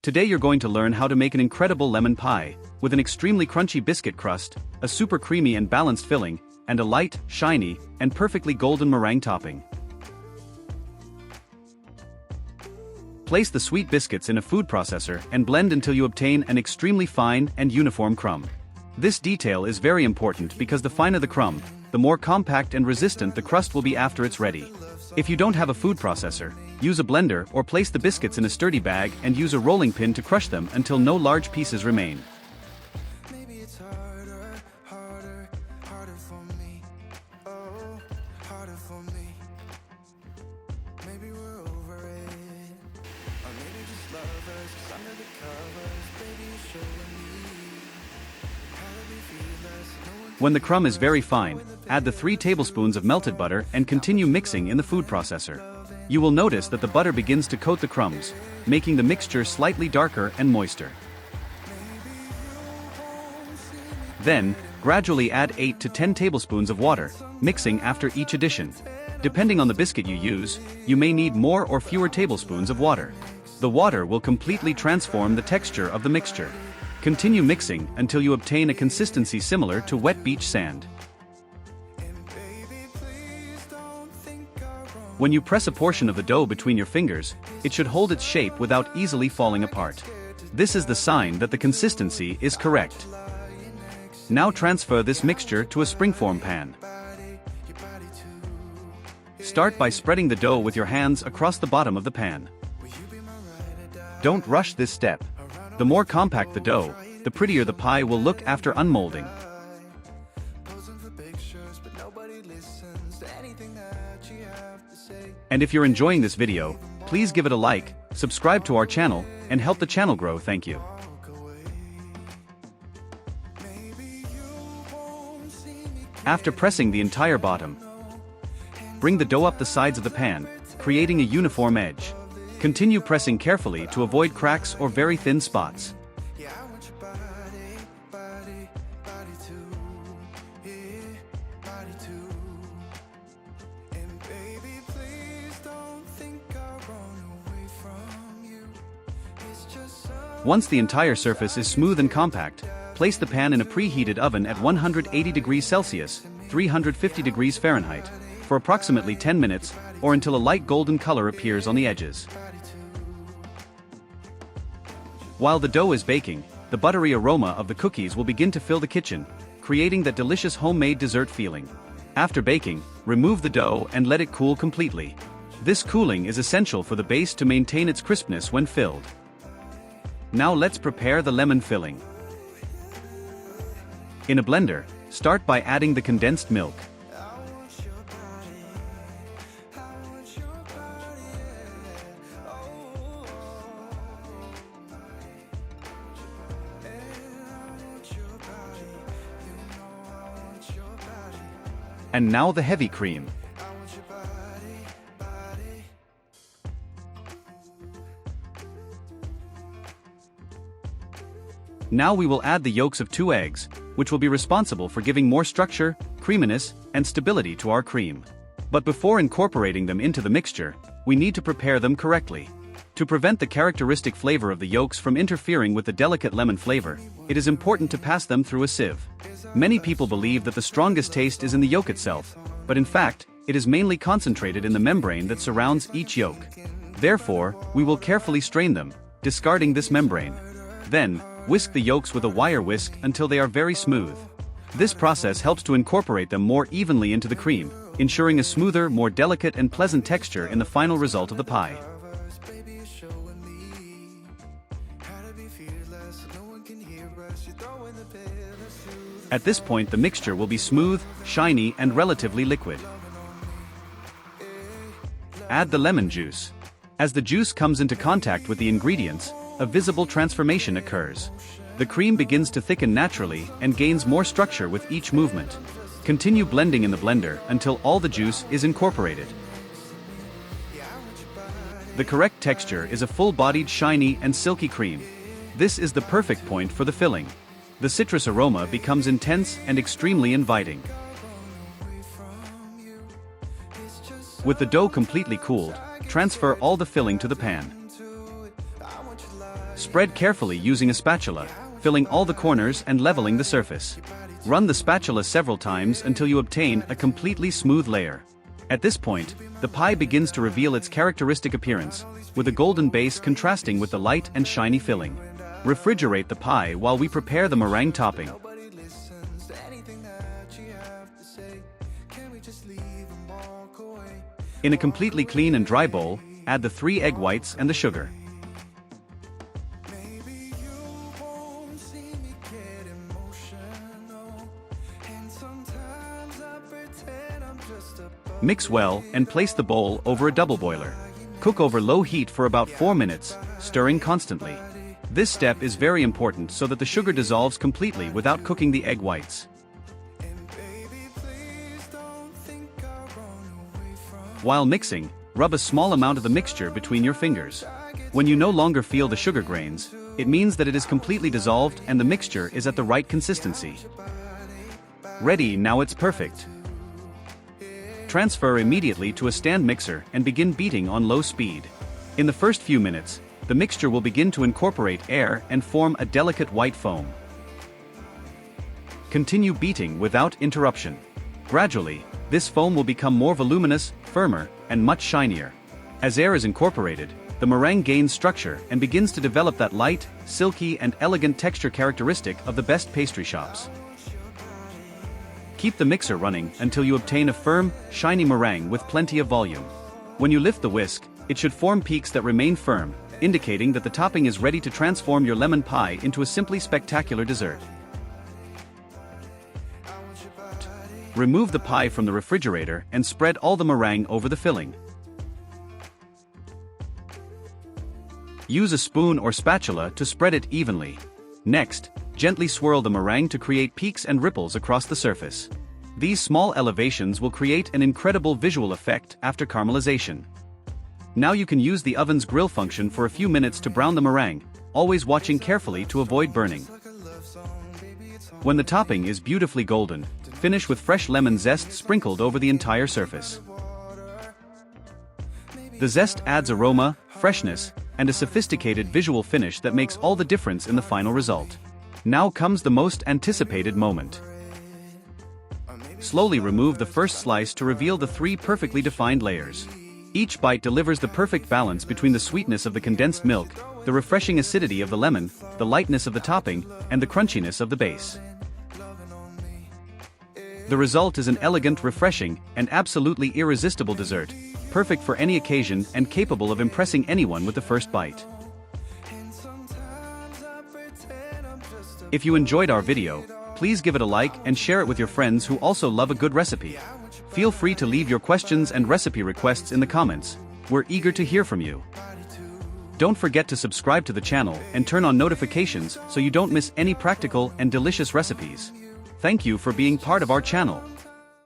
Today you're going to learn how to make an incredible lemon pie, with an extremely crunchy biscuit crust, a super creamy and balanced filling, and a light, shiny, and perfectly golden meringue topping. Place the sweet biscuits in a food processor and blend until you obtain an extremely fine and uniform crumb. This detail is very important because the finer the crumb, the more compact and resistant the crust will be after it's ready. If you don't have a food processor, use a blender or place the biscuits in a sturdy bag and use a rolling pin to crush them until no large pieces remain. When the crumb is very fine, add the 3 tablespoons of melted butter and continue mixing in the food processor. You will notice that the butter begins to coat the crumbs, making the mixture slightly darker and moister. Then, gradually add 8 to 10 tablespoons of water, mixing after each addition. Depending on the biscuit you use, you may need more or fewer tablespoons of water. The water will completely transform the texture of the mixture. Continue mixing until you obtain a consistency similar to wet beach sand. When you press a portion of the dough between your fingers, it should hold its shape without easily falling apart. This is the sign that the consistency is correct. Now transfer this mixture to a springform pan. Start by spreading the dough with your hands across the bottom of the pan. Don't rush this step. The more compact the dough, the prettier the pie will look after unmolding. And if you're enjoying this video, please give it a like, subscribe to our channel, and help the channel grow. Thank you. After pressing the entire bottom, bring the dough up the sides of the pan, creating a uniform edge. Continue pressing carefully to avoid cracks or very thin spots. Once the entire surface is smooth and compact, place the pan in a preheated oven at 180 degrees Celsius, 350 degrees Fahrenheit, for approximately 10 minutes, or until a light golden color appears on the edges. While the dough is baking, the buttery aroma of the cookies will begin to fill the kitchen, creating that delicious homemade dessert feeling. After baking, remove the dough and let it cool completely. This cooling is essential for the base to maintain its crispness when filled. Now let's prepare the lemon filling. In a blender, start by adding the condensed milk. And now the heavy cream. Now we will add the yolks of 2 eggs, which will be responsible for giving more structure, creaminess, and stability to our cream. But before incorporating them into the mixture, we need to prepare them correctly. To prevent the characteristic flavor of the yolks from interfering with the delicate lemon flavor, it is important to pass them through a sieve. Many people believe that the strongest taste is in the yolk itself, but in fact, it is mainly concentrated in the membrane that surrounds each yolk. Therefore, we will carefully strain them, discarding this membrane. Then, whisk the yolks with a wire whisk until they are very smooth. This process helps to incorporate them more evenly into the cream, ensuring a smoother, more delicate and pleasant texture in the final result of the pie. At this point, the mixture will be smooth, shiny, and relatively liquid. Add the lemon juice. As the juice comes into contact with the ingredients, a visible transformation occurs. The cream begins to thicken naturally and gains more structure with each movement. Continue blending in the blender until all the juice is incorporated. The correct texture is a full-bodied, shiny, and silky cream. This is the perfect point for the filling. The citrus aroma becomes intense and extremely inviting. With the dough completely cooled, transfer all the filling to the pan. Spread carefully using a spatula, filling all the corners and leveling the surface. Run the spatula several times until you obtain a completely smooth layer. At this point, the pie begins to reveal its characteristic appearance, with a golden base contrasting with the light and shiny filling. Refrigerate the pie while we prepare the meringue topping. In a completely clean and dry bowl, add the 3 egg whites and the sugar. Mix well and place the bowl over a double boiler. Cook over low heat for about 4 minutes, stirring constantly. This step is very important so that the sugar dissolves completely without cooking the egg whites. While mixing, rub a small amount of the mixture between your fingers. When you no longer feel the sugar grains, it means that it is completely dissolved and the mixture is at the right consistency. Ready, now it's perfect. Transfer immediately to a stand mixer and begin beating on low speed. In the first few minutes, the mixture will begin to incorporate air and form a delicate white foam. Continue beating without interruption. Gradually, this foam will become more voluminous, firmer, and much shinier. As air is incorporated, the meringue gains structure and begins to develop that light, silky, and elegant texture characteristic of the best pastry shops. Keep the mixer running until you obtain a firm, shiny meringue with plenty of volume. When you lift the whisk, it should form peaks that remain firm, indicating that the topping is ready to transform your lemon pie into a simply spectacular dessert. Remove the pie from the refrigerator and spread all the meringue over the filling. Use a spoon or spatula to spread it evenly. Next, gently swirl the meringue to create peaks and ripples across the surface. These small elevations will create an incredible visual effect after caramelization. Now you can use the oven's grill function for a few minutes to brown the meringue, always watching carefully to avoid burning. When the topping is beautifully golden, finish with fresh lemon zest sprinkled over the entire surface. The zest adds aroma, freshness, and a sophisticated visual finish that makes all the difference in the final result. Now comes the most anticipated moment. Slowly remove the first slice to reveal the 3 perfectly defined layers. Each bite delivers the perfect balance between the sweetness of the condensed milk, the refreshing acidity of the lemon, the lightness of the topping, and the crunchiness of the base. The result is an elegant, refreshing, and absolutely irresistible dessert, perfect for any occasion and capable of impressing anyone with the first bite. If you enjoyed our video, please give it a like and share it with your friends who also love a good recipe. Feel free to leave your questions and recipe requests in the comments. We're eager to hear from you. Don't forget to subscribe to the channel and turn on notifications so you don't miss any practical and delicious recipes. Thank you for being part of our channel.